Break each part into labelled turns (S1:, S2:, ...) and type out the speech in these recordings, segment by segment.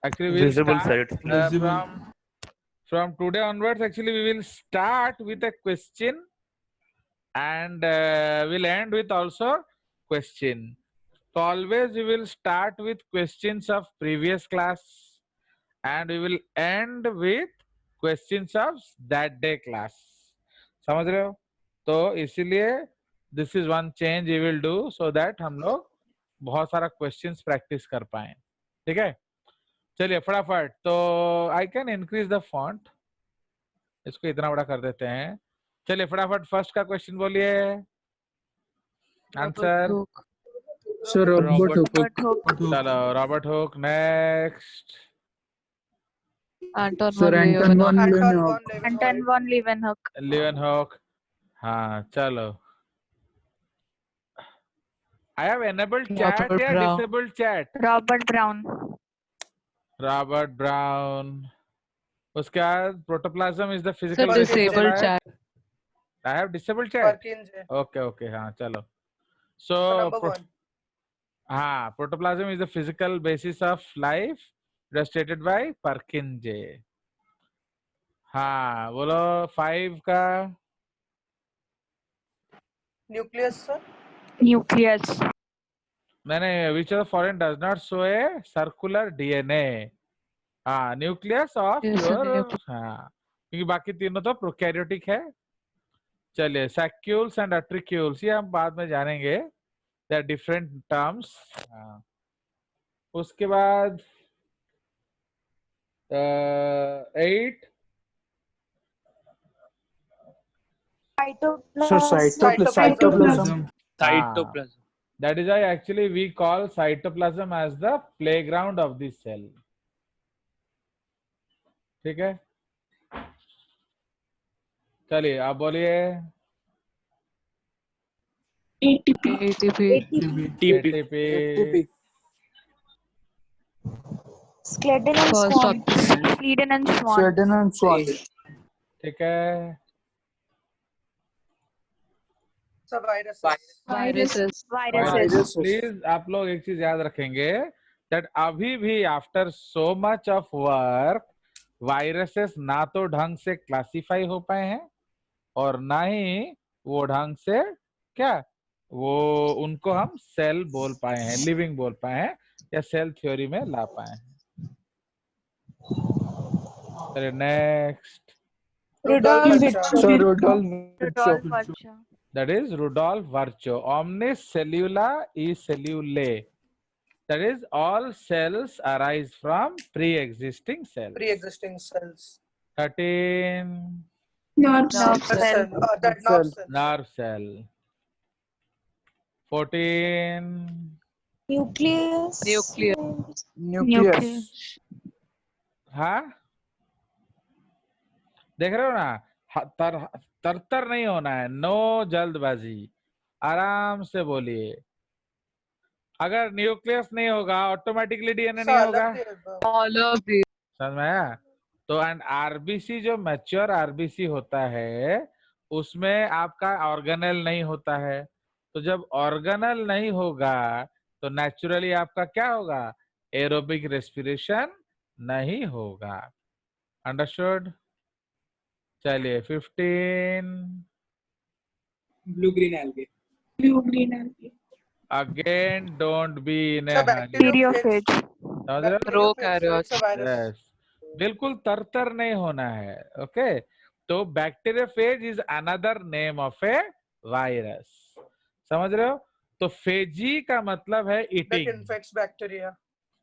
S1: Actually, we'll
S2: Visible
S1: start
S2: sites.
S1: from today onwards. Actually, we will start with a question and we'll end with also question. So always we will start with questions of previous class and we will end with questions of that day class. समझ रहे हो? तो इसीलिए this is one change we will do so that हम लोग बहुत सारा questions practice कर पाएं. ठीक है? चलिए फटाफट. तो I can increase the font. इसको इतना बड़ा कर देते हैं. चलिए फटाफट फर्स्ट का क्वेश्चन बोलिए. Answer
S3: So Robert Hooke.
S1: चलो Robert Hooke. Next
S3: Anton von Leeuwenhoek.
S4: Anton von Leeuwenhoek.
S1: लेवेनहॉक. हाँ चलो. I have enabled chat
S3: Robert
S1: या
S3: Brown.
S1: disabled chat.
S4: Robert Brown.
S1: Robert brown. उसके बाद protoplasm is the
S3: Sir,
S1: physical
S3: disabled chat.
S1: I have disabled chat. Okay, okay. हाँ चलो. So
S5: number one.
S1: हाँ protoplasm is the physical basis of life stated by Purkinje. हाँ बोलो 5 का.
S5: Nucleus, sir.
S4: Nucleus.
S1: मैंने which of the following does not show a circular DNA. हाँ nucleus of
S3: Yes, sir,
S1: your. हाँ क्योंकि बाकी तीनों तो प्रोकैरियोटिक है. चलिए सैक्यूल्स एंड एट्रिक्यूल्स ये हम बाद में जानेंगे. They are different terms. उसके बाद 8
S3: So cytoplasm.
S2: Cytoplasm.
S1: That is why actually we call cytoplasm as the playground of the cell. ठीक है. चलिए आप बोलिए.
S3: ATP.
S1: ATP.
S4: Sladen and
S3: First
S4: Swan.
S3: option.
S4: Sladen and Swan.
S1: ठीक है.
S5: Sir, viruses.
S3: Viruses.
S4: Viruses.
S1: Please आप लोग एक चीज याद रखेंगे that अभी भी after so much of work viruses ना तो ढंग से क्लासिफाई हो पाए हैं और ना ही वो ढंग से क्या वो उनको हम सेल बोल पाए हैं, लिविंग बोल पाए हैं या सेल थ्योरी में ला पाए हैं. चलिए next.
S5: Rudolf Virchow.
S4: Rudolf Virchow.
S1: That is Rudolf Virchow. Omnis cellula e cellulae. That is all cells arise from pre-existing cells.
S5: Pre-existing cells.
S1: 13
S4: Nerve
S5: Nerve
S4: cell.
S5: cell. That nerve cell.
S1: nerve cell. 14
S4: Nucleus.
S3: Nucleus.
S1: हाँ देख रहे हो ना. तरतर नहीं होना है. No जल्दबाजी. आराम से बोलिए. अगर न्यूक्लियस नहीं होगा ऑटोमेटिकली डीएनए नहीं होगा.
S3: All of these.
S1: समझ में आया. तो एंड आरबीसी जो मैच्योर आरबीसी होता है उसमें आपका ऑर्गेनेल नहीं होता है. तो जब ऑर्गेनेल नहीं होगा तो नेचुरली आपका क्या होगा, एरोबिक रेस्पिरेशन नहीं होगा. अंडरस्टूड. चलिए 15
S6: blue green algae.
S1: Again don't be in
S5: Sir,
S4: Bacteriophage.
S1: समझ रहे हो.
S3: Prokaryotes.
S5: It's a virus.
S1: Yes. बिल्कुल तरतर नहीं होना है. ओके. तो bacteriophage is another name of A virus. समझ रहे हो. तो फेजी का मतलब है
S5: That
S1: eating.
S5: infects bacteria.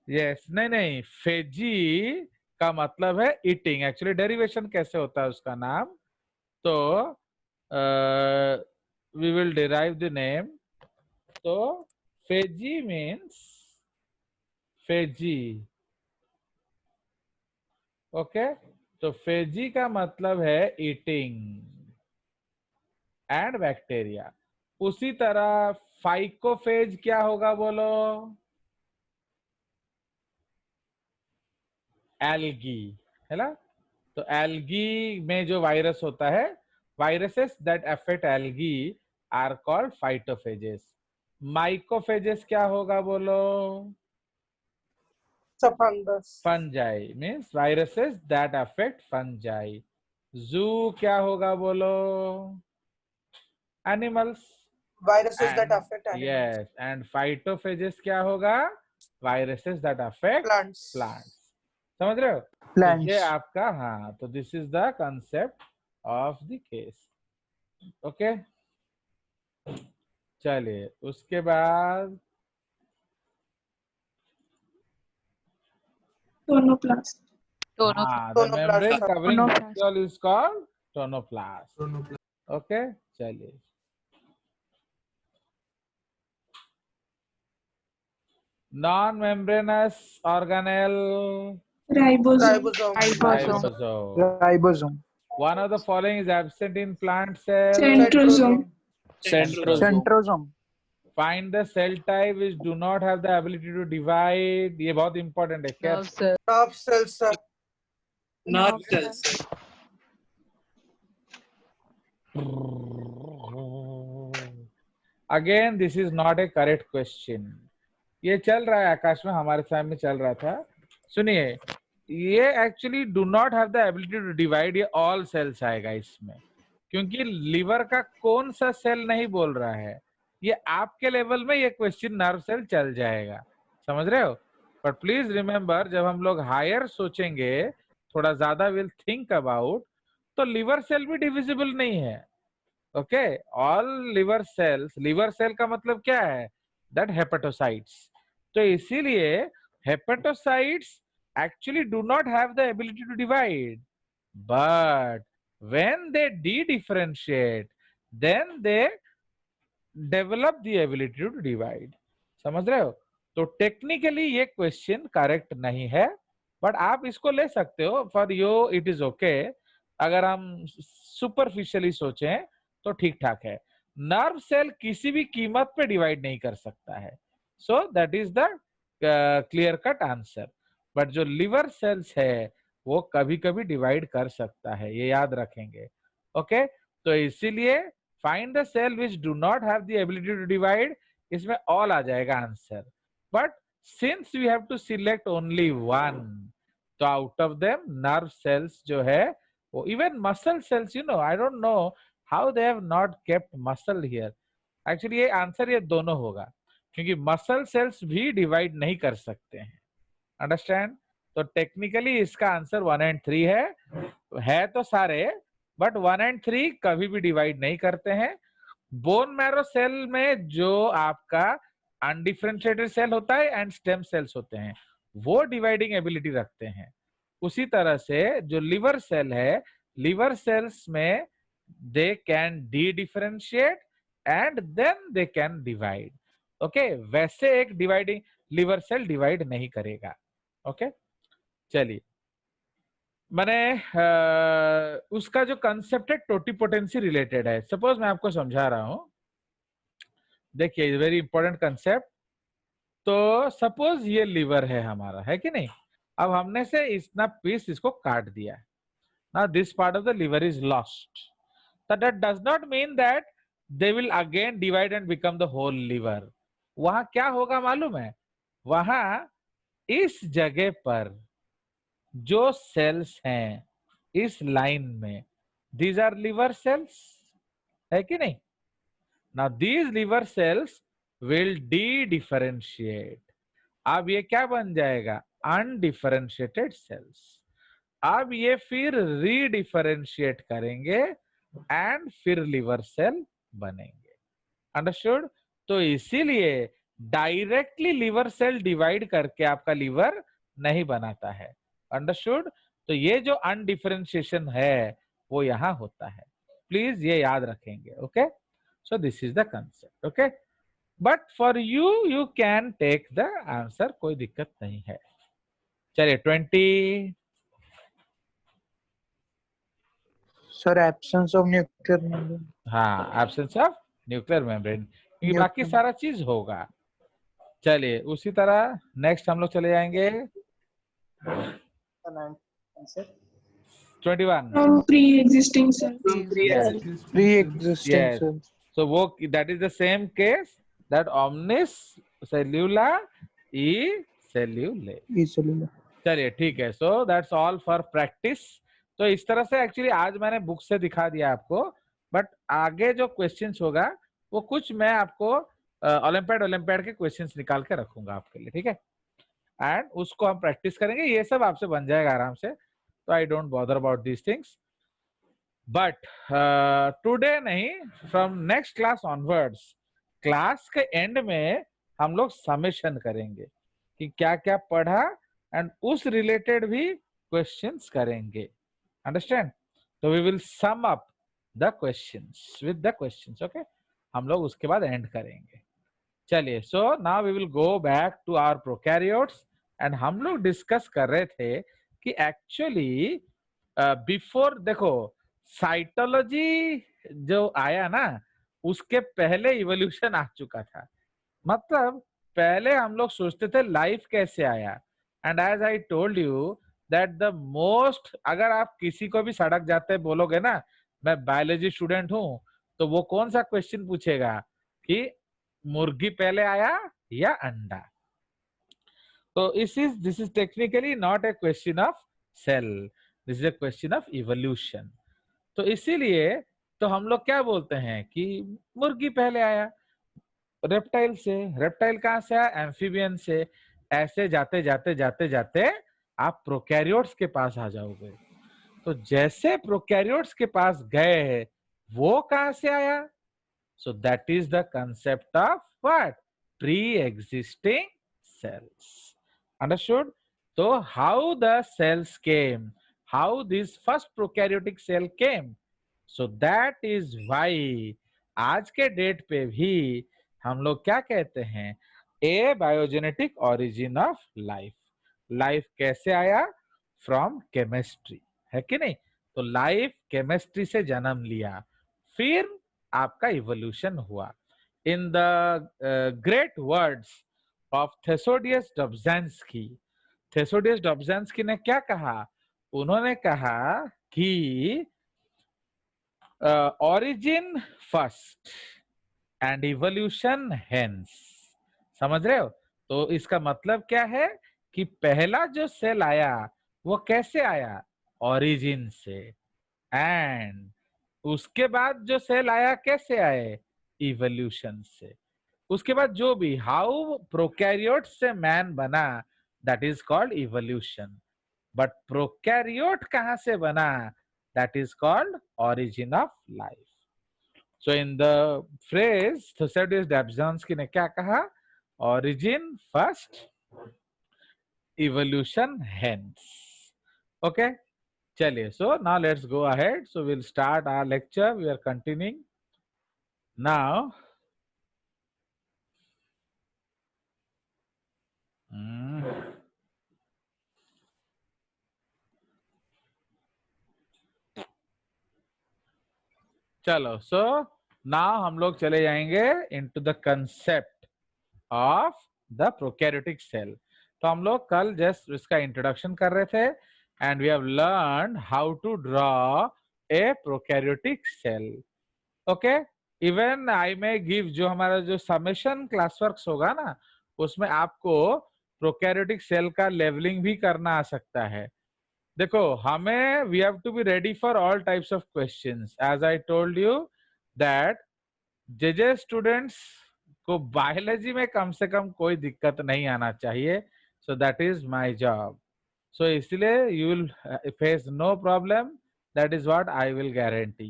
S1: Yes. नहीं फेजी का मतलब है ईटिंग. एक्चुअली डेरिवेशन कैसे होता है उसका नाम. तो we will derive the name. तो फेजी मीन्स फेजी. ओके. तो फेजी का मतलब है ईटिंग एंड बैक्टीरिया. उसी तरह फाइकोफेज क्या होगा बोलो. एल्गी है ना. तो एल्गी में जो वायरस होता है, viruses that affect algae are called phytophages. Mycophages क्या होगा बोलो.
S5: the fungus.
S1: fungi means viruses that affect fungi. Zoo क्या होगा बोलो? Animals.
S5: Viruses that
S1: And
S5: affect animals.
S1: yes, and phytophages क्या होगा? Viruses that affect
S5: Plants.
S1: plants. समझ रहे हो?
S2: Plants.
S1: तो ये आपका, हाँ, तो this is the concept of the case. Okay, चलिए उसके बाद
S4: Tonoplast.
S1: हाँ, the
S5: Tonoplast.
S1: membrane covering
S4: Tonoplast.
S1: vacuole is called tonoplast. Okay, चलिए non-membranous organelle.
S4: Ribosome.
S5: Ribosome.
S2: Ribosome.
S1: One of the following is absent in plant cells.
S4: Centrosome.
S2: Centrosome.
S1: Find the cell type which do not have the ability to divide. ये बहुत important है क्या?
S3: Nerve cell.
S5: Nerve cells, sir.
S6: Nerve cells.
S1: Again, this is not a correct question. ये चल रहा है आकाश में, हमारे सामने में चल रहा था. सुनिए, ये actually do not have the ability to divide, ये ऑल सेल्स आएगा इसमें, क्योंकि लिवर का कौन सा सेल नहीं बोल रहा है. ये आपके लेवल में ये क्वेश्चन नर्व सेल चल जाएगा, समझ रहे हो. बट प्लीज रिमेम्बर, जब हम लोग हायर सोचेंगे, थोड़ा ज्यादा विल थिंक अबाउट, तो लिवर सेल भी डिविजिबल नहीं है. Okay, all liver cells, liver cell का मतलब क्या है? That hepatocytes. तो इसीलिए hepatocytes actually do not have the ability to divide, but when they de-differentiate, then they develop the ability to divide. समझ रहे हो? तो टेक्निकली ये क्वेश्चन करेक्ट नहीं है, बट आप इसको ले सकते हो. For you it is okay. अगर हम सुपरफिशियली सोचें तो ठीक ठाक है. नर्व सेल किसी भी कीमत पे डिवाइड नहीं कर सकता है. सो that is the clear cut answer. But जो लिवर सेल्स है वो कभी कभी डिवाइड कर सकता है, ये याद रखेंगे. ओके, तो इसीलिए find the cell which do not have the ability to divide, इसमें ऑल आ जाएगा answer. But since we have to select only one, तो out of them nerve cells जो है वो, even muscle cells, you know, I don't know how they have not kept muscle here. Actually ये answer ये दोनों होगा, क्योंकि muscle cells भी डिवाइड नहीं कर सकते हैं. अंडरस्टैंड? तो टेक्निकली इसका आंसर 1 and 3 है तो सारे, बट 1 and 3 कभी भी डिवाइड नहीं करते हैं. बोन मैरो सेल में जो आपका अनडिफरेंशिएटेड सेल होता है एंड स्टेम सेल्स होते हैं, वो डिवाइडिंग एबिलिटी रखते हैं. उसी तरह से जो लिवर सेल है, लिवर सेल्स में they can dedifferentiate and then they can divide. Okay, वैसे एक डिवाइडिंग लिवर सेल डिवाइड नहीं करेगा. ओके, चलिए, मैंने उसका जो कंसेप्ट है टोटिपोटेंसी रिलेटेड है. सपोज मैं आपको समझा रहा हूं, देखिए, वेरी इंपॉर्टेंट कंसेप्ट. तो सपोज ये लिवर है हमारा, है कि नहीं. अब हमने से इतना पीस इसको काट दिया. Now this part of the liver is lost. That does not mean that they will again divide and become the whole liver. वहां क्या होगा मालूम है? वहां इस जगह पर जो सेल्स हैं इस लाइन में, दीज आर लिवर सेल्स, है कि नहीं. Now these liver cells will dedifferentiate. अब ये क्या बन जाएगा? Undifferentiated cells. अब ये फिर रीडिफरेंशिएट करेंगे एंड फिर लिवर सेल बनेंगे. अंडरस्टूड? तो इसीलिए डायरेक्टली लिवर सेल डिवाइड करके आपका लिवर नहीं बनाता है. अंडरस्टूड? तो ये जो अनडिफरेंशिएशन है वो यहां होता है. प्लीज ये याद रखेंगे. Okay, so this is the concept. Okay, but for you can take the answer, कोई दिक्कत नहीं है. चलिए 20.
S2: Sir, absence of nuclear membrane.
S1: हाँ, एब्सेंस ऑफ न्यूक्लियर मेम्ब्रेन, क्योंकि बाकी सारा चीज होगा. चलिए उसी तरह नेक्स्ट हम लोग चले जाएंगे 21.
S4: Pre-existing cells.
S2: Pre-existing
S1: Yes.
S2: cells.
S1: So वो that is the same case that omnis cellula is cellular.
S2: E-cellular.
S1: चलिए ठीक है, so that's all for practice. तो इस तरह से एक्चुअली आज मैंने बुक से दिखा दिया आपको, बट आगे जो क्वेश्चंस होगा वो कुछ मैं आपको ओलंपियाड के क्वेश्चंस निकाल के रखूंगा आपके लिए, ठीक है, एंड उसको हम प्रैक्टिस करेंगे। ये सब आपसे बन जाएगा आराम से, तो I don't bother about these things. But today नहीं, from next class onwards, class के एंड में हम लोग समेशन करेंगे कि क्या क्या पढ़ा, एंड उस रिलेटेड भी क्वेश्चंस करेंगे। अंडरस्टैंड? तो we will sum up the questions with the questions, okay. हम लोग उसके बाद एंड करेंगे। चलिए, so now we will go back to our prokaryotes, and हम लोग डिस्कस कर रहे थे कि एक्चुअली बिफोर, देखो साइटोलॉजी जो आया ना, उसके पहले इवोल्यूशन आ चुका था। मतलब पहले हम लोग सोचते थे लाइफ कैसे आया, and as I told you that the most, अगर आप किसी को भी सड़क जाते बोलोगे ना मैं बायोलॉजी स्टूडेंट हूं, तो वो कौन सा क्वेश्चन पूछेगा कि मुर्गी पहले आया या अंडा। तो this is technically not a question of cell, this is a question of evolution. तो इसीलिए तो हम लोग क्या बोलते हैं कि मुर्गी पहले आया रेप्टाइल से, रेप्टाइल कहां से आया, एम्फीबियन से। ऐसे जाते जाते जाते जाते आप प्रोकैरियोट्स के पास आ जाओगे। तो जैसे प्रोकैरियोट्स के पास गए, वो कहां से आया? So that is the concept of what? Pre existing cells. Understood? तो how the cells came, how this first prokaryotic cell came, so that is why आज के डेट पे भी हम लोग क्या कहते हैं, a biogenetic origin of life. Life कैसे आया? फ्रॉम केमिस्ट्री, है कि नहीं? तो लाइफ केमिस्ट्री से जन्म लिया, फिर आपका इवोल्यूशन हुआ। In the great words of Theodosius Dobzhansky, Theodosius Dobzhansky ने क्या कहा? उन्होंने कहा कि origin first and evolution hence। समझ रहे हो? तो इसका मतलब क्या है कि पहला जो सेल आया वो कैसे आया? ओरिजिन से। एंड उसके बाद जो सेल आया कैसे आए? इवोल्यूशन से। उसके बाद जो भी हाउ प्रोकैरियोट से मैन बना, that is called evolution. But prokaryote कहां से बना? That is called origin of life. So in the phrase Thucydides Dobzhansky ने क्या कहा? Origin first, evolution hence. Okay? चलिए, so now let's go ahead. So we'll start our lecture. We are continuing now. चलो, so now हम लोग चले जाएंगे into the concept of the prokaryotic cell. तो हम लोग कल जस्ट इसका इंट्रोडक्शन कर रहे थे, and we have learned how to draw a prokaryotic cell. Okay, even I may give, जो हमारा जो समेशन क्लास वर्क्स होगा ना, उसमें आपको प्रोकैरियोटिक सेल का लेवलिंग भी करना आ सकता है। देखो, हमें we have to be ready for all types of questions. As I told you that J students को बायोलॉजी में कम से कम कोई दिक्कत नहीं आना चाहिए। So that is my job. So इसलिए you will face no problem, that is what I will guarantee.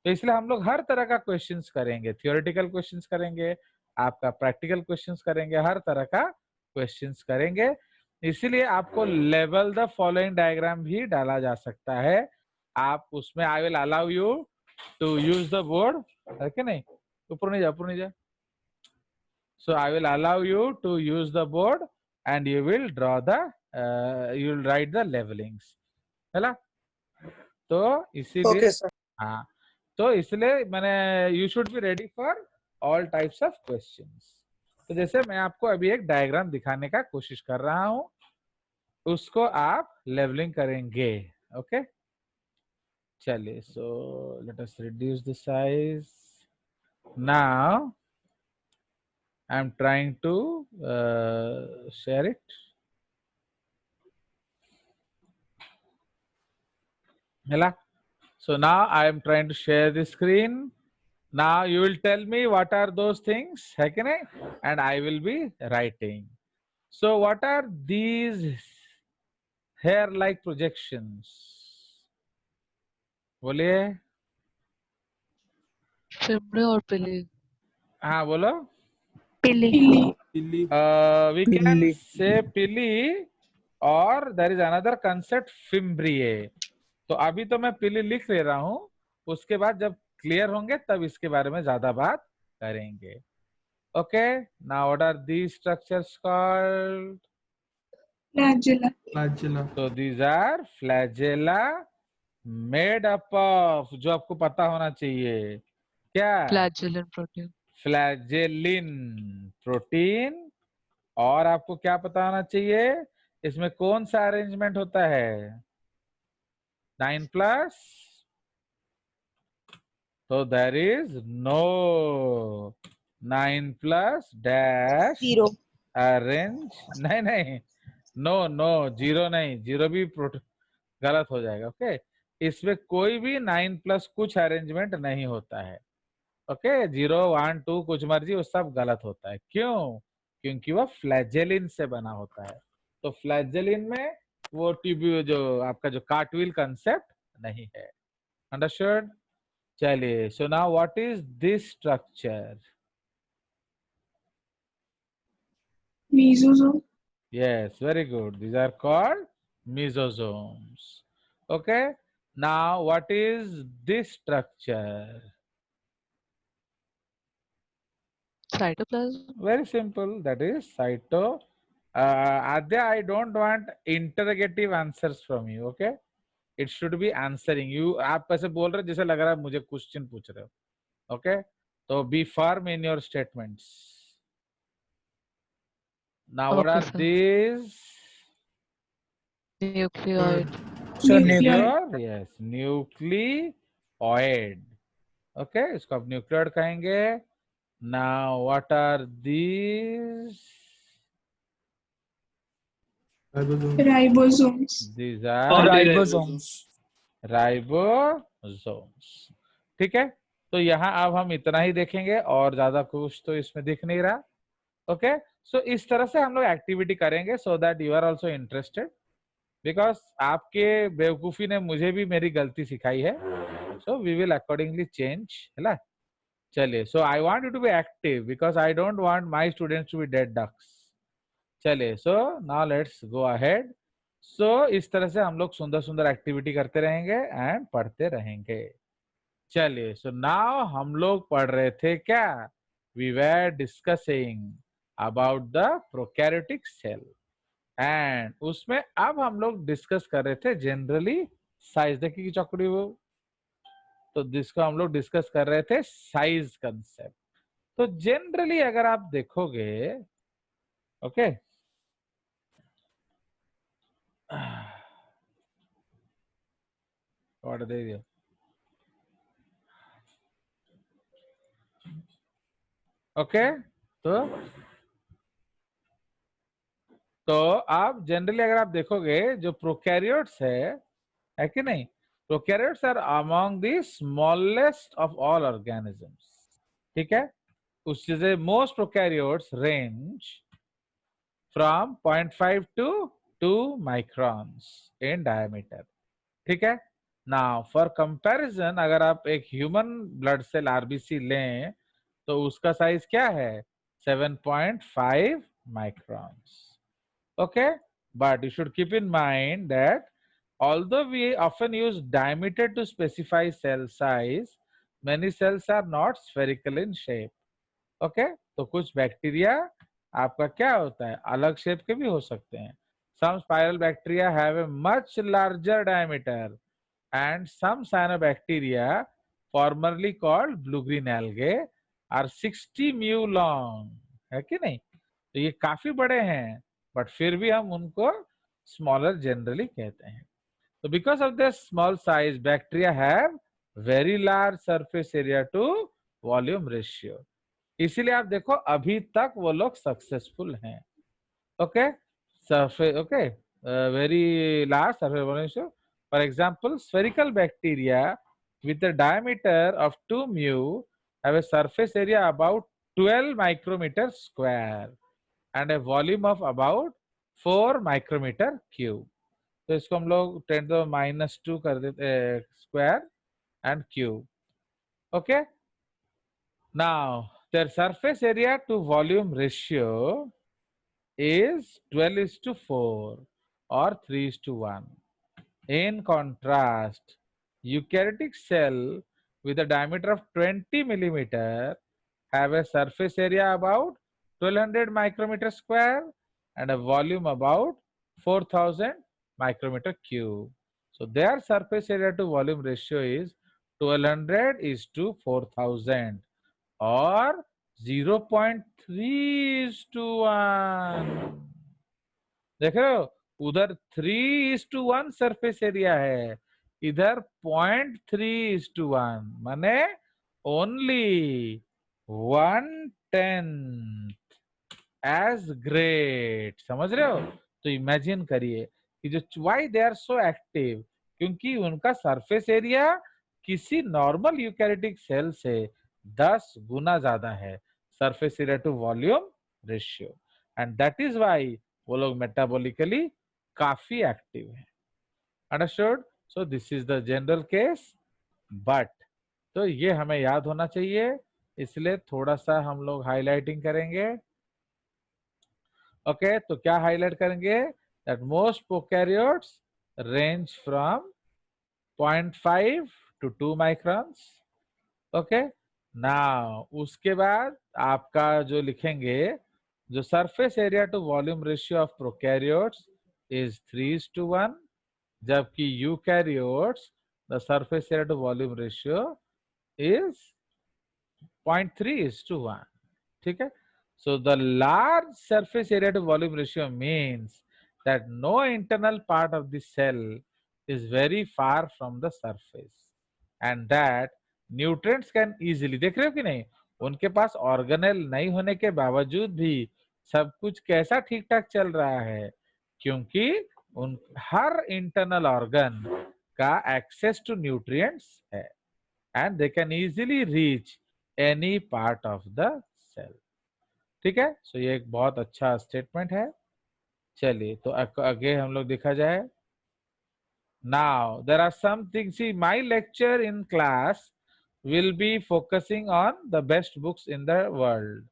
S1: तो इसलिए हम लोग हर तरह का क्वेश्चंस करेंगे, थियोरेटिकल क्वेश्चंस करेंगे, आपका प्रैक्टिकल क्वेश्चंस करेंगे, हर तरह का क्वेश्चंस करेंगे। इसीलिए आपको लेवल द फॉलोइंग डायग्राम भी डाला जा सकता है। आप उसमें I will allow you to use the board, है कि नहीं? ऊपर नहीं जा, ऊपर नहीं जा। So I will allow you to use the board and you will draw the you will write the levelings, है ना? तो इसीलिए
S5: Okay, sir.
S1: हाँ, तो इसलिए मैंने you should be ready for all types of questions। तो जैसे मैं आपको अभी एक डायग्राम दिखाने का कोशिश कर रहा हूँ, उसको आप लेवलिंग करेंगे। ओके, चलिए, so let us reduce the size now। I'm trying to share it। Hela? So now I am trying to share the screen. Now you will tell me what are those things, है कि नहीं? And I will be writing. So what are these hair-like projections? बोलिए.
S3: Fimbre or Pili?
S1: हाँ बोलो.
S4: Pilli.
S1: We can
S2: Pilli.
S1: say pili, or there is another concept fimbriae. तो अभी तो मैं पिली लिख ले रहा हूँ, उसके बाद जब क्लियर होंगे तब इसके बारे में ज्यादा बात करेंगे. Okay, now what are these structures called?
S4: Flagella.
S1: So these are flagella made up of, जो आपको पता होना चाहिए क्या?
S3: Flagellin protein.
S1: फ्लैजेलिन प्रोटीन. और आपको क्या पता होना चाहिए, इसमें कौन सा अरेंजमेंट होता है? 9+. तो there is no 9+ dash
S5: 0.
S1: Arrange. नहीं, नो जीरो नहीं, जीरो भी गलत हो जाएगा. ओके, इसमें कोई भी 9+ कुछ अरेंजमेंट नहीं होता है. ओके, 0, 1, 2 कुछ मर्जी, वो सब गलत होता है. क्यों? क्योंकि वो फ्लैजेलिन से बना होता है. तो फ्लैजेलिन में वो ट्यूब्यू जो आपका जो कार्टविल कंसेप्ट नहीं है. अंडरस्टूड? चलिए, so now what is this structure?
S4: Mesosome.
S1: Yes, very good. These are called mesosomes. Okay, now what is this structure?
S3: Cytoplasm.
S1: Very simple. That is cyto. Adya, I don't want interrogative answers from you. Okay, it should be answering. You आप ऐसे बोल रहे जैसे लग रहा है मुझे question पूछ रहे हो. Okay, so be firm in your statements. Now what
S3: Okay,
S1: are
S3: sir.
S1: these?
S3: Nucleoid.
S2: So
S4: Nucleoid.
S1: Yes, nucleoid. Okay, इसको आप न्यूक्लियोइड कहेंगे. Now what are these?
S4: Ribosomes.
S1: These are
S2: ribosomes.
S1: Ribosomes. ठीक है, तो यहाँ अब हम इतना ही देखेंगे और ज्यादा कुछ तो इसमें दिख नहीं रहा. ओके, सो इस तरह से हम लोग एक्टिविटी करेंगे so that you are also interested. Because आपके बेवकूफी ने मुझे भी मेरी गलती सिखाई है. So we will accordingly change. है. चलिए, so I want you to be active because I don't want my students to be dead ducks. चलिए, so now let's go ahead. So इस तरह से हम लोग सुंदर सुंदर एक्टिविटी करते रहेंगे एंड पढ़ते रहेंगे. चलिए, सो नाउ हम लोग पढ़ रहे थे क्या? We were discussing about the prokaryotic cell and उसमें अब हम लोग डिस्कस कर रहे थे जनरली साइज. देखिए चौकड़ी वो, तो जिसको हम लोग डिस्कस कर रहे थे साइज कंसेप्ट. तो जनरली अगर आप देखोगे, ओके, व्हाट दे दिया. ओके, तो आप जनरली अगर आप देखोगे जो प्रोकैरियोट्स है कि नहीं, prokaryotes are among the smallest of all organisms. ठीक है, उससे से most prokaryotes range from 0.5 to 2 microns in diameter. ठीक है. नाउ फॉर कंपैरिजन, अगर आप एक ह्यूमन ब्लड सेल आरबीसी लें तो उसका साइज क्या है? 7.5 microns. Okay, but you should keep in mind that although we often use diameter to specify cell size, many cells are not spherical in shape. Okay, तो कुछ bacteria आपका क्या होता है, अलग शेप के भी हो सकते हैं. Some spiral bacteria have a much larger diameter and some cyanobacteria, formerly called blue-green algae, are 60 mu long. है कि नहीं? तो ये काफी बड़े हैं, बट फिर भी हम उनको स्मॉलर जनरली कहते हैं. तो because of the small size, bacteria have very large surface area to volume ratio. इसीलिए आप देखो अभी तक वो लोग सक्सेसफुल हैं. Okay, surface, okay, very large surface ratio, For example, spherical bacteria with a diameter of 2 mu have a surface area about 12 micrometer square and a volume of about 4 micrometer cube. तो इसको हम लोग 10⁻² कर देते square and cube. Okay. Now their surface area to volume ratio is 12:4 or 3:1. In contrast, eukaryotic cell with a diameter of 20 millimeter have a surface area about 1200 micrometer square and a volume about 4000 micrometer cube. So their surface area to volume ratio is 1200:4000 or 0.3:1. देख रहे हो, उधर 3:1 surface area है, इधर 0.3:1, माने only 1/10 as great. समझ रहे हो? तो इमेजिन करिए कि जो why they are so active, क्योंकि उनका सरफेस एरिया किसी नॉर्मल यूकैरियोटिक सेल से 10 गुना ज्यादा है, surface area to volume ratio, and that is why वो लोग मेटाबॉलिकली काफी एक्टिव है. Understood? So this is the general case, but तो ये हमें याद होना चाहिए, इसलिए थोड़ा सा हम लोग हाईलाइटिंग करेंगे. ओके, तो क्या हाईलाइट करेंगे? That most prokaryotes range from 0.5 to 2 microns. Okay, now उसके बाद आपका जो लिखेंगे, जो surface area to volume ratio of prokaryotes is 3:1, जबकि eukaryotes the surface area to volume ratio is 0.3:1. ठीक है? So the large surface area to volume ratio means that no internal part of the cell is very far from the surface and that nutrients can easily, देख रहे हो कि नहीं, उनके पास organelle नहीं होने के बावजूद भी सब कुछ कैसा ठीक ठाक चल रहा है, क्योंकि उन हर इंटरनल ऑर्गन का एक्सेस टू न्यूट्रिएंट्स है and they can easily reach any part of the cell. ठीक है? सो ये एक बहुत अच्छा स्टेटमेंट है. चलिए, तो आगे हम लोग देखा जाए. Now there are some things. See, my lecture in class will be focusing on the best books in the world.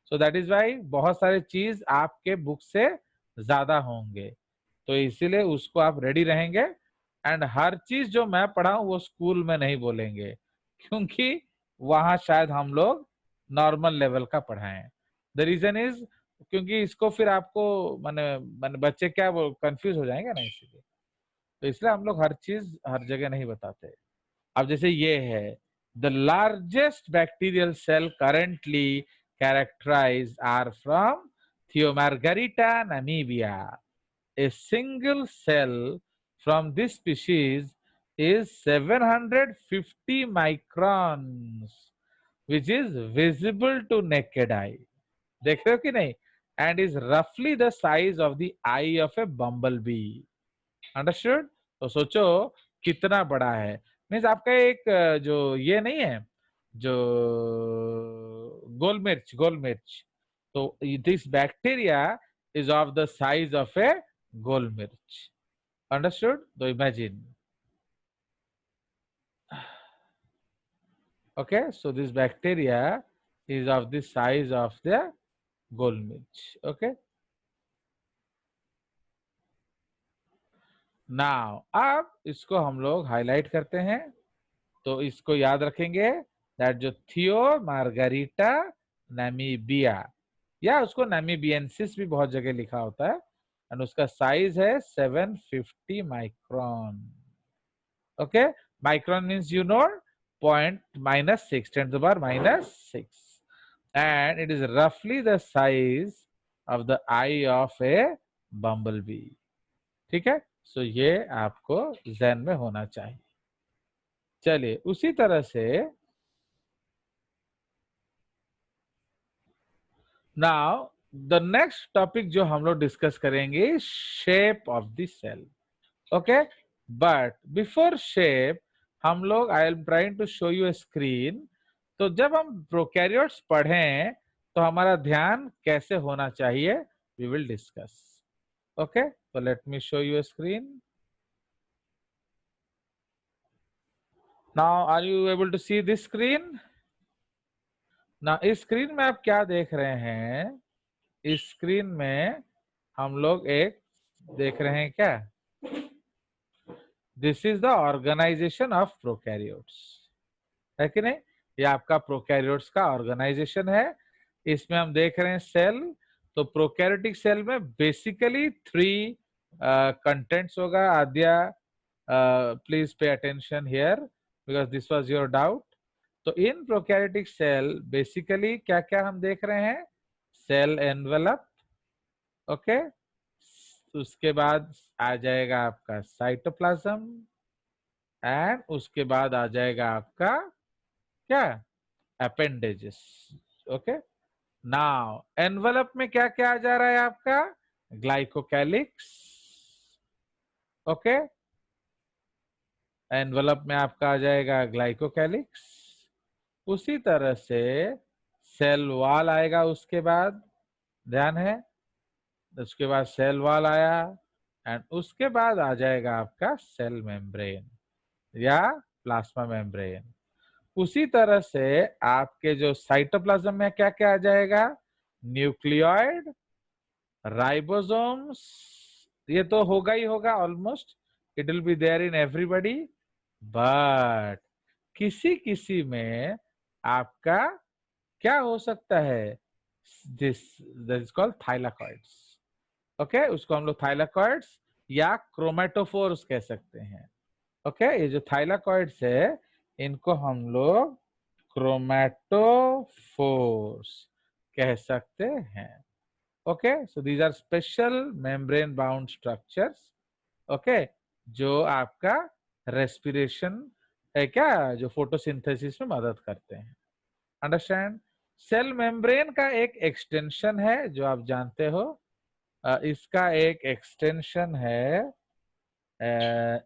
S1: So that is why बहुत सारे चीज आपके बुक से ज्यादा होंगे, तो इसीलिए उसको आप रेडी रहेंगे. एंड हर चीज जो मैं पढ़ाऊं वो स्कूल में नहीं बोलेंगे, क्योंकि वहां शायद हम लोग नॉर्मल लेवल का पढ़ाएं. द रीजन इज क्योंकि इसको फिर आपको माने बच्चे क्या वो कंफ्यूज हो जाएंगे ना, इसीलिए. तो इसलिए हम लोग हर चीज हर जगह नहीं बताते. अब जैसे ये है, the largest bacterial cell currently characterized are from Thiomargarita namibia. A single cell from this species is 750 microns, which is visible to naked eye. देख रहे हो कि नहीं? And is roughly the size of the eye of a bumblebee. Understood? तो सोचो कितना बड़ा है. मीन्स आपका एक जो ये नहीं है, जो गोल मिर्च, तो this bacteria is of the size of a gold mirch. Understood? So imagine. Okay, so this bacteria is of the size of the gold mirch. Okay. Now, अब इसको हम लोग हाईलाइट करते हैं, तो इसको याद रखेंगे दैट जो थियो मार्गरिटा नामीबिया, या उसको नामीबियंसिस भी बहुत जगह लिखा होता है, एंड उसका साइज है 750 micron. Okay, micron means you know (-6 × 6) and it is रफली the size of the eye of a bumblebee. ठीक है? सो ये आपको ज़हन में होना चाहिए. चलिए, उसी तरह से नाउ द नेक्स्ट टॉपिक जो हम लोग डिस्कस करेंगे, shape of the cell. Okay, but before shape हम लोग, I am trying to show you a screen. तो जब हम प्रोकैरियोट्स पढ़ें तो हमारा ध्यान कैसे होना चाहिए, वी विल डिस्कस। ओके, तो let me show you a screen. Now are you able to see this screen? ना इस स्क्रीन में आप क्या देख रहे हैं? इस स्क्रीन में हम लोग एक देख रहे हैं क्या? This is the organisation of prokaryotes, है कि नहीं? ये आपका प्रोकैरियोट्स का ऑर्गेनाइजेशन है। इसमें हम देख रहे हैं सेल। तो प्रोकैरियोटिक सेल में बेसिकली 3 कंटेंट्स होगा। Adya, please pay attention here because this was your doubt. तो इन प्रोकैरियोटिक सेल बेसिकली क्या क्या हम देख रहे हैं? Cell envelope, okay. उसके बाद आ जाएगा आपका साइटोप्लाज्म एंड उसके बाद आ जाएगा आपका क्या? Appendages, okay. नाउ एनवेलप में क्या क्या आ जा रहा है आपका? Glycocalyx, okay. एनवेलप में आपका आ जाएगा ग्लाइकोकैलिक्स। उसी तरह से सेल वॉल आएगा उसके बाद, ध्यान है। उसके बाद सेल वॉल आया एंड उसके बाद आ जाएगा आपका सेल मेम्ब्रेन या प्लाज्मा मेम्ब्रेन। उसी तरह से आपके जो साइटोप्लाज्म में क्या क्या आ जाएगा? न्यूक्लियोइड, राइबोसोम्स, ये तो होगा ही होगा, almost it will be there in everybody. But किसी किसी में आपका क्या हो सकता है? This is called thylakoids, okay. उसको हम लोग थाइलाकॉइड्स या क्रोमेटोफोर्स कह सकते हैं, ओके। ये जो थाइलाकॉइड्स है इनको हम लोग क्रोमेटोफोर्स कह सकते हैं, okay. So these are special membrane bound structures, okay, जो आपका रेस्पिरेशन है क्या, जो फोटोसिंथेसिस में मदद करते हैं। अंडरस्टैंड? सेल मेम्ब्रेन का एक एक्सटेंशन है जो आप जानते हो। इसका एक एक्सटेंशन है,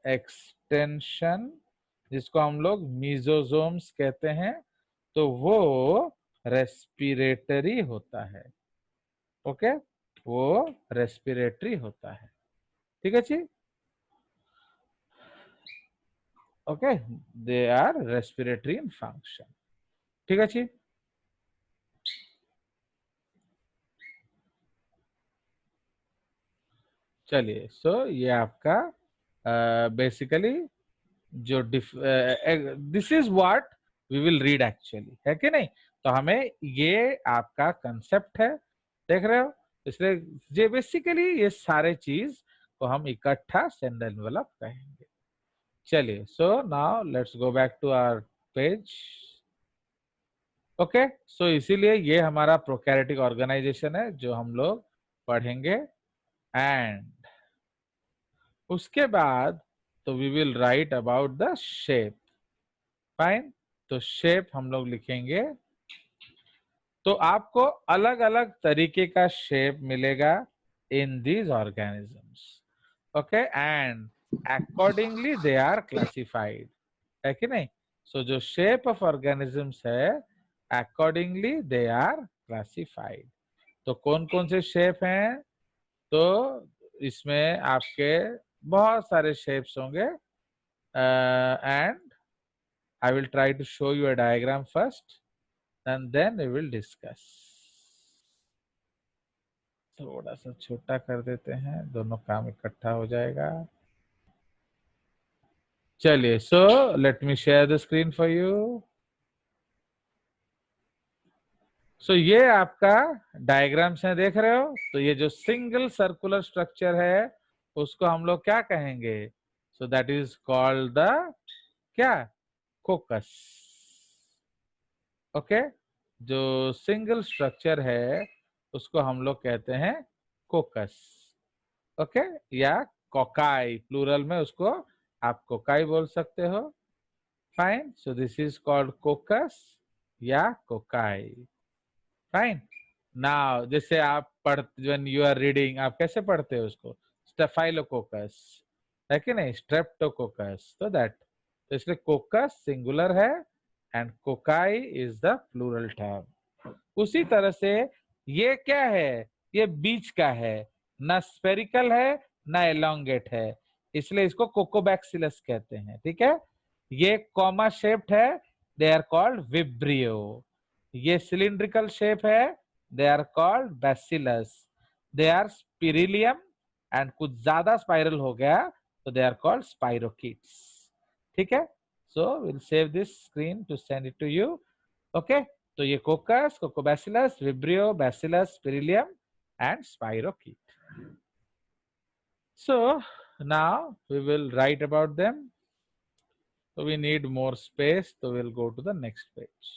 S1: एक्सटेंशन जिसको हम लोग मीजोजोम्स कहते हैं। तो वो रेस्पिरेटरी होता है, ओके। वो रेस्पिरेटरी होता है, ठीक है जी, okay. They are respiratory in function, ठीक है जी। चलिए, सो ये आपका बेसिकली जो this is what we will read actually, है कि नहीं? तो हमें ये आपका कंसेप्ट है, देख रहे हो? इसलिए ये बेसिकली ये सारे चीज को हम इकट्ठा सेल एनवेलप कहेंगे। चलिए, so now let's go back to our page, okay. So इसीलिए ये हमारा प्रोकैरियोटिक ऑर्गेनाइजेशन है जो हम लोग पढ़ेंगे। एंड उसके बाद तो we will write about the shape, fine. तो शेप हम लोग लिखेंगे। तो आपको अलग अलग तरीके का शेप मिलेगा in these organisms, okay. And accordingly they are classified, है कि नहीं? सो जो शेप ऑफ ऑर्गेनिजम्स है अकॉर्डिंगली दे आर क्लासिफाइड। तो कौन कौन से शेप हैं? तो इसमें आपके बहुत सारे शेप्स होंगे and I will try to show you a diagram first and then we will discuss. थोड़ा सा छोटा कर देते हैं, दोनों काम इकट्ठा हो जाएगा। चलिए, so let me share the screen for you. So ये आपका डायग्राम्स है, देख रहे हो? तो ये जो सिंगल सर्कुलर स्ट्रक्चर है उसको हम लोग क्या कहेंगे? So that is called the क्या? कोकस, ओके। जो सिंगल स्ट्रक्चर है उसको हम लोग कहते हैं कोकस, ओके, या कोकाई, प्लूरल में उसको आप कोकाई बोल सकते हो, fine. So this is called कोकस या कोकाई, फाइन। नाउ जैसे आप व्हेन यू आर रीडिंग, आप कैसे पढ़ते हो उसको? स्टेफाइलोकोकस, है कि नहीं, स्ट्रेप्टोकोकस, तो दैट, तो इसलिए कोकस सिंगुलर है and cocci is the plural term. उसी तरह से ये क्या है, ये बीच का है, ना स्फेरिकल है ना एलोंगेट है, इसलिए इसको कोकोबैक्सिलस कहते हैं, ठीक है। ये कॉमा शेप्ड है, दे आर कॉल्ड विब्रियो। ये सिलिंड्रिकल शेप है, they are called bacillus. They are spirillum and कुछ ज्यादा स्पाइरल हो गया तो दे आर कॉल्ड स्पाइरोकीट्स, ठीक है। So will save this screen to send it to you, okay. तो ये coccus, coccobacillus, vibrio, bacillus, spirillum and spirochete. So now we will write about them. So we need more space, so we'll go to the next page.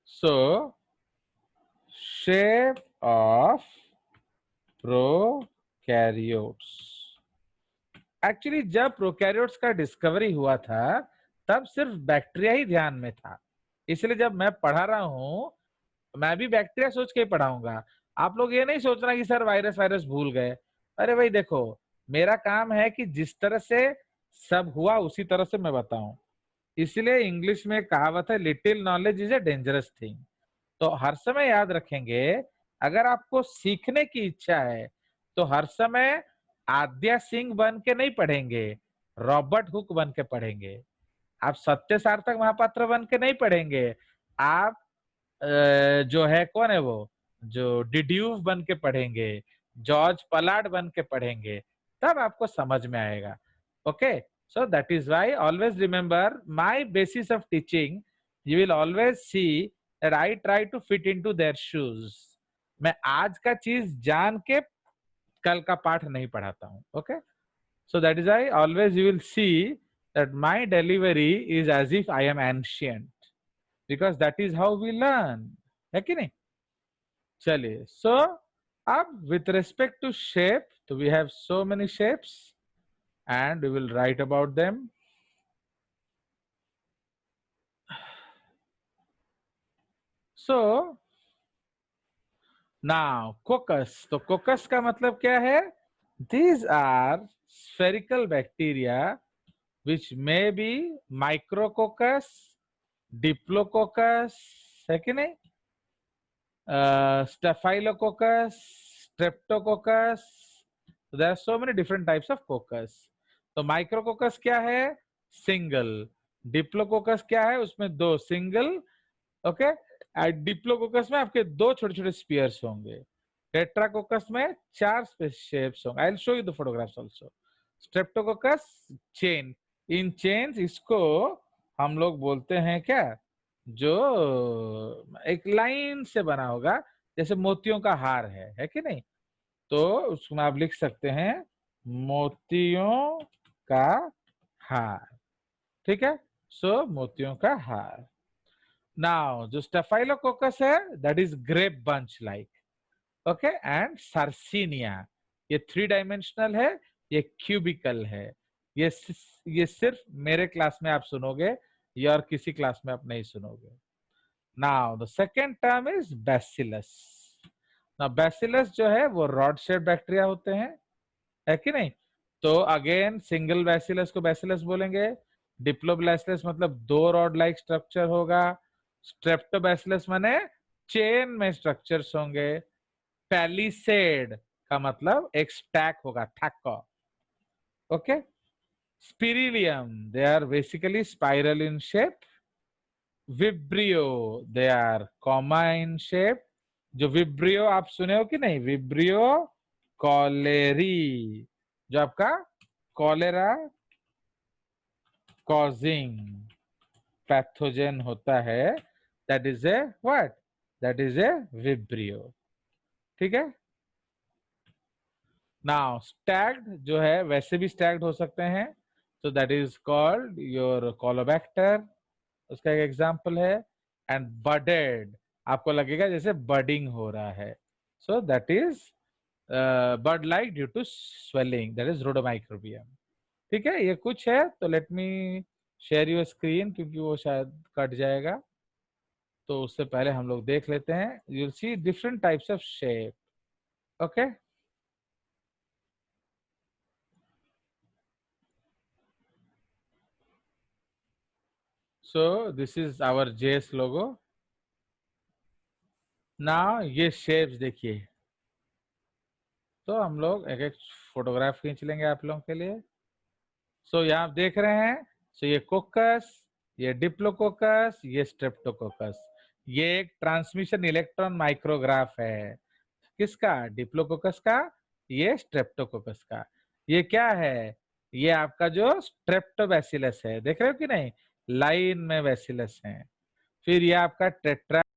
S1: So shape of prokaryotes. Actually जब prokaryotes का discovery हुआ था तब सिर्फ bacteria ही ध्यान में था, इसलिए जब मैं पढ़ा रहा हूं मैं भी बैक्टीरिया सोच के ही पढ़ाऊंगा। आप लोग ये नहीं सोचना कि सर वायरस वायरस भूल गए। अरे भाई देखो, मेरा काम है कि जिस तरह से सब हुआ उसी तरह से मैं बताऊं। इसलिए इंग्लिश में कहावत है, little knowledge is a dangerous thing. तो हर समय याद रखेंगे, अगर आपको सीखने की इच्छा है तो हर समय आद्या सिंह बन के नहीं पढ़ेंगे, रॉबर्ट हुक बन के पढ़ेंगे। आप सत्य सार्थक महापात्र बन के नहीं पढ़ेंगे, आप जो है कौन है वो, जो डिड्यूव बन के पढ़ेंगे, जॉर्ज पलाड बन के पढ़ेंगे, तब आपको समझ में आएगा, okay. So that is why always remember my basis of teaching, you will always see that I try to fit into their shoes. मैं आज का चीज जान के कल का पाठ नहीं पढ़ाता हूँ, okay. So that is why always you will see that my delivery is as if I am ancient, because that is how we learn, है कि नहीं। चलिए, so अब with respect to shape, so we have so many shapes and we will write about them. So now coccus, तो coccus का मतलब क्या है, these are spherical bacteria which may be micrococcus, diplococcus, है कि नहीं, staphylococcus, streptococcus, there are so many different types of coccus. तो micrococcus क्या है, सिंगल। डिप्लोकोकस क्या है, उसमें दो सिंगल, ओके। डिप्लोकोकस में आपके दो छोटे छोटे स्पीयर्स होंगे। टेट्राकोकस में चार शेप्स होंगे। I will show you the photographs also. Streptococcus chain, in chains इसको हम लोग बोलते हैं क्या, जो एक लाइन से बना होगा, जैसे मोतियों का हार है कि नहीं, तो उसमें आप लिख सकते हैं मोतियों का हार, ठीक है। सो मोतियों का हार। नाउ जो स्टेफाइलोकोकस है that is grape bunch like, okay. And sarcinia, ये 3 डायमेंशनल है, ये क्यूबिकल है। ये सिर्फ मेरे क्लास में आप सुनोगे, या और किसी क्लास में आप नहीं सुनोगे। Now the second term is bacillus. Now bacillus जो है वो रॉड शेप बैक्टीरिया होते हैं, है कि नहीं। तो अगेन सिंगल बैसिलस को बैसिलस बोलेंगे। डिप्लोबैसिलस मतलब 2 रॉड लाइक स्ट्रक्चर होगा। स्ट्रेप्टोबैसिलस माने चेन में स्ट्रक्चर्स होंगे। पैलिसेड का मतलब एक स्टैक होगा, थैको, okay. Spirilium, they are basically spiral in shape. Vibrio, they are comma in shape. जो विब्रियो आप सुने हो कि नहीं, विब्रियो कॉलेरी, जो आपका कॉलेरा कॉजिंग पैथोजन होता है, that is a what, that is a vibrio, ठीक है। नाउ स्टैग्ड जो है वैसे भी स्टैग्ड हो सकते हैं, so that is called your Colobacter, उसका एक एग्जांपल है। एंड budded, आपको लगेगा जैसे बडिंग हो रहा है, so that is bud like due to swelling, that is Rhodomicrobium, ठीक है। ये कुछ है, तो let me share your screen क्योंकि वो शायद कट जाएगा। तो उससे पहले हम लोग देख लेते हैं. You'll see different types of shape. Okay. So this is our JS logo. Now ये shapes देखिए. तो हम लोग एक एक फोटोग्राफ खींच लेंगे आप लोगों के लिए. सो यहाँ आप देख रहे हैं. सो ये कोकस, ये डिप्लोकोकस, ये स्ट्रेप्टोकोकस. ये एक ट्रांसमिशन इलेक्ट्रॉन माइक्रोग्राफ है. किसका? डिप्लोकोकस का. ये स्ट्रेप्टोकोकस का. ये क्या है? ये आपका जो स्ट्रेप्टोबैसिलस है. देख रहे हो कि नहीं? लाइन में बैसिलस है. फिर ये आपका टेट्रा